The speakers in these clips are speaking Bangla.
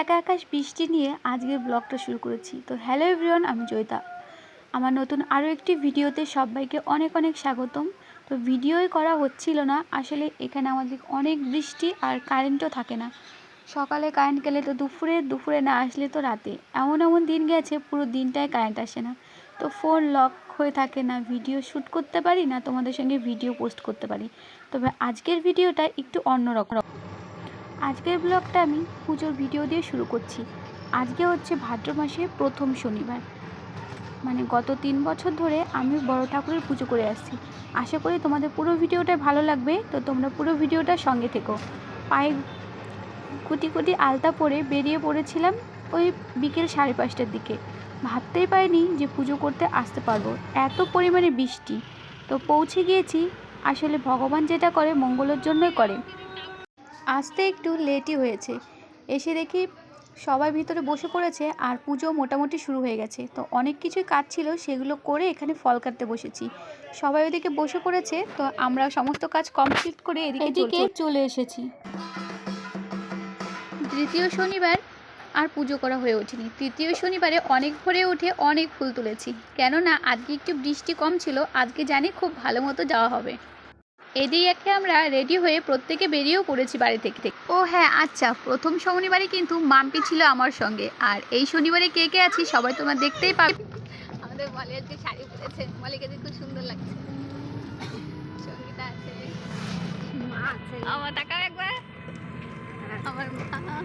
এক আকাশ বৃষ্টি নিয়ে আজকের ব্লগটা শুরু করেছি। তো হ্যালো এভরিওয়ান, আমি জয়িতা। আমার নতুন আরও একটি ভিডিওতে সবাইকে অনেক অনেক স্বাগতম। তো ভিডিওই করা হচ্ছিল না, আসলে এখানে আমাদের অনেক বৃষ্টি আর কারেন্টও থাকে না। সকালে কারেন্ট গেলে তো দুপুরে না আসলে তো রাতে, এমন এমন দিন গেছে পুরো দিনটায় কারেন্ট আসে না। তো ফোন লক হয়ে থাকে, না ভিডিও শ্যুট করতে পারি না তোমাদের সঙ্গে ভিডিও পোস্ট করতে পারি। তবে আজকের ভিডিওটা একটু অন্যরকম। আজকের ব্লগটা আমি পুজোর ভিডিও দিয়ে শুরু করছি। আজকে হচ্ছে ভাদ্র মাসের প্রথম শনিবার, মানে গত 3 বছর ধরে আমি বড় ঠাকুরের পুজো করে আসছি। আশা করি তোমাদের পুরো ভিডিওটা ভালো লাগবে, তো তোমরা পুরো ভিডিওটা সঙ্গে থেকো। পায়ে কুটি কুটি আলতা পরে বেরিয়ে পড়েছিলাম ওই বিকেল 5:30টার দিকে। ভাবতেই পারিনি যে পুজো করতে আসতে পারবো, এত পরিমাণে বৃষ্টি। তো পৌঁছে গিয়েছি। আসলে ভগবান যেটা করে মঙ্গলের জন্যই করে। আসতে একটু লেটই হয়েছে। এসে দেখি সবাই ভিতরে বসে পড়েছে আর পুজো মোটামুটি শুরু হয়ে গেছে। তো অনেক কিছুই কাজ ছিল, সেগুলো করে এখানে ফল কাটতে বসেছি। সবাই ওদিকে বসে পড়েছে, তো আমরা সমস্ত কাজ কমপ্লিট করে এদিকে চলে এসেছি। দ্বিতীয় শনিবার আর পুজো করা হয়ে ওঠেনি। তৃতীয় শনিবারে অনেক ভোরে উঠে অনেক ফুল তুলেছি, কেননা আজকে একটু বৃষ্টি কম ছিল। আজকে জানি খুব ভালো মতো যাওয়া হবে। এদিকে আমরা রেডি হয়ে প্রত্যেকে বেরিয়েও পড়েছি বাড়ি থেকে। ও হ্যাঁ, আচ্ছা, প্রথম শনিবারে কিন্তু মাম্পি ছিল আমার সঙ্গে, আর এই শনিবারে কে কে আছি সবাই তোমরা দেখতেই পাবে। আমাদের মলে আজকে শাড়ি পরেছে, মলিকে খুব সুন্দর লাগছে। সঙ্গীতা আছে, মা আছে, আমার টাকা একবার আমার মা।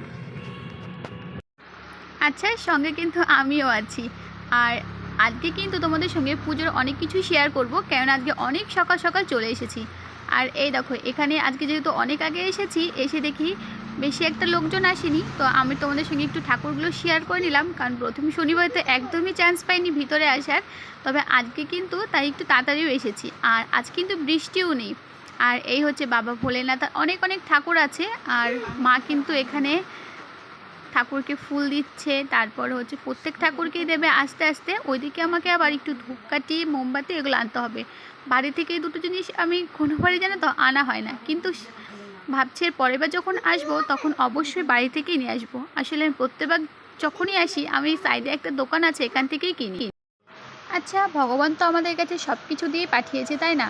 আচ্ছা, সঙ্গে কিন্তু আমিও আছি। আর আজকে কিন্তু তোমাদের সঙ্গে পুজোর অনেক কিছু শেয়ার করব, কেননা আজকে অনেক সকাল সকাল চলে এসেছি। আর এই দেখো, এখানে আজকে যেহেতু অনেক আগে এসেছি, এসে দেখি বেশি একটা লোকজন আসেনি। তো আমি তোমাদের সঙ্গে একটু ঠাকুরগুলো শেয়ার করে নিলাম, কারণ প্রথম শনিবার তো একদমই চান্স পাইনি ভিতরে আসার। তবে আজকে কিন্তু তাই একটু তাড়াতাড়িও এসেছি। আর আজ কিন্তু বৃষ্টিও নেই। আর এই হচ্ছে বাবা ভোলেনাথ, অনেক অনেক ঠাকুর আছে। আর মা কিন্তু এখানে ঠাকুরকে ফুল দিচ্ছে, তারপর হচ্ছে প্রত্যেক ঠাকুরকেই দেবে আস্তে আস্তে। ওইদিকে আমাকে আবার একটু ধূপকাঠি, মোমবাতি এগুলো আনতে হবে। বাড়ি থেকে এই দুটো জিনিস আমি কোনোবারই জানো তো আনা হয় না, কিন্তু ভাবছি এর পরের বার যখন আসবো তখন অবশ্যই বাড়ি থেকেই নিয়ে আসবো। আসলে প্রত্যেকবার যখনই আসি আমি সাইডে একটা দোকান আছে, এখান থেকেই কিনি। আচ্ছা, ভগবান তো আমাদের কাছে সব কিছু দিয়ে পাঠিয়েছে, তাই না?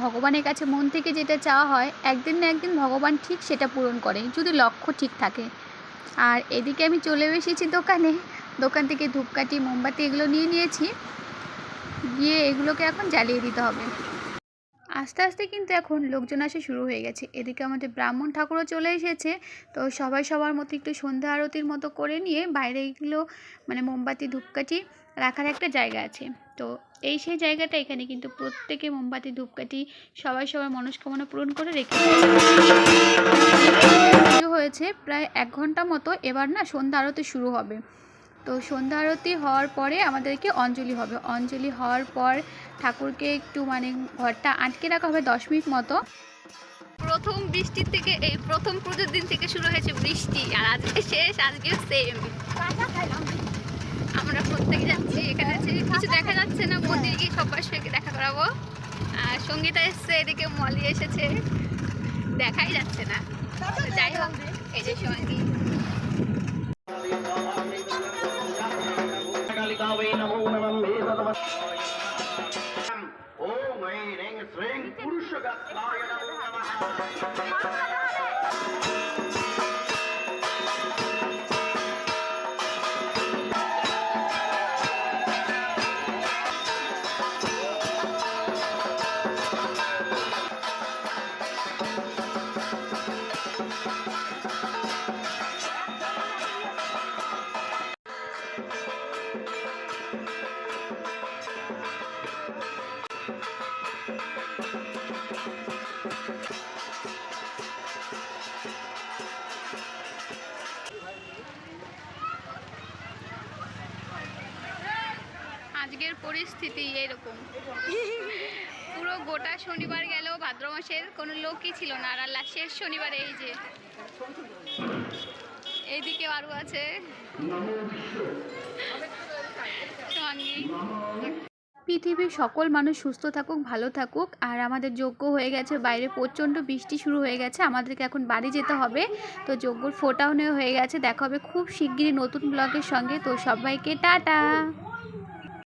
ভগবানের কাছে মন থেকে যেটা চাওয়া হয়, একদিন না একদিন ভগবান ঠিক সেটা পূরণ করে, যদি লক্ষ্য ঠিক থাকে। আর এদিকে আমি চলে এসেছি দোকান থেকে ধূপকাঠি, মোমবাতি এগুলো নিয়ে নিয়েছি। গিয়ে এগুলোকে এখন জ্বালিয়ে দিতে হবে। আস্তে আস্তে কিন্তু এখন লোকজন আসা শুরু হয়ে গেছে। এদিকে আমাদের ব্রাহ্মণ ঠাকুরও চলে এসেছে। তো সবাই সবার মতো একটু সন্ধ্যা আরতির মতো করে নিয়ে বাইরে এগুলো মানে মোমবাতি, ধূপকাঠি রাখার একটা জায়গা আছে। তো এই সেই জায়গাটা, এখানে কিন্তু প্রত্যেকে মোমবাতি, ধূপকাঠি সবাই সবার মনস্কামনা পূরণ করে রেখে পুজো হয়েছে প্রায় 1 ঘন্টা মতো। এবার না সন্ধ্যা আরতি শুরু হবে। তো সন্ধ্যা আরতি হওয়ার পরে আমাদেরকে অঞ্জলি হবে। অঞ্জলি হওয়ার পর ঠাকুরকে একটু মানে ঘরটা আটকে রাখা হবে 10 মিনিট মতো। প্রথম বৃষ্টির থেকে, এই প্রথম পুজোর দিন থেকে শুরু হয়েছে বৃষ্টি, আর আজকে শেষ। আজকেও সেম। আমরা প্রত্যেকে যাচ্ছি। এখানে আছে কিছু দেখা যাচ্ছে না, মন্দিরে গিয়ে সবার সঙ্গে দেখা করাবো। আর সঙ্গীতা এসছে, এদিকে মলি এসেছে, দেখাই যাচ্ছে না। যাই হোক, এই যে সঙ্গী ओम ऐं श्रीं पुरुषगत्ताय नमो नमः। আজকের পরিস্থিতি এরকম। পুরো গোটা শনিবার গেল, ভাদ্র মাসের কোনো লোকই ছিল না। আর শেষ শনিবারে এই যে এইদিকে আরও আছে সঙ্গী। পৃথিবীর সকল মানুষ সুস্থ থাকুক, ভালো থাকুক। আর আমাদের যজ্ঞ হয়ে গেছে, বাইরে প্রচণ্ড বৃষ্টি শুরু হয়ে গেছে, আমাদেরকে এখন বাড়ি যেতে হবে। তো যজ্ঞর ফোটাও নেওয়া হয়ে গেছে। দেখা হবে খুব শিগগিরই নতুন ব্লগের সঙ্গে। তো সবাইকে টাটা।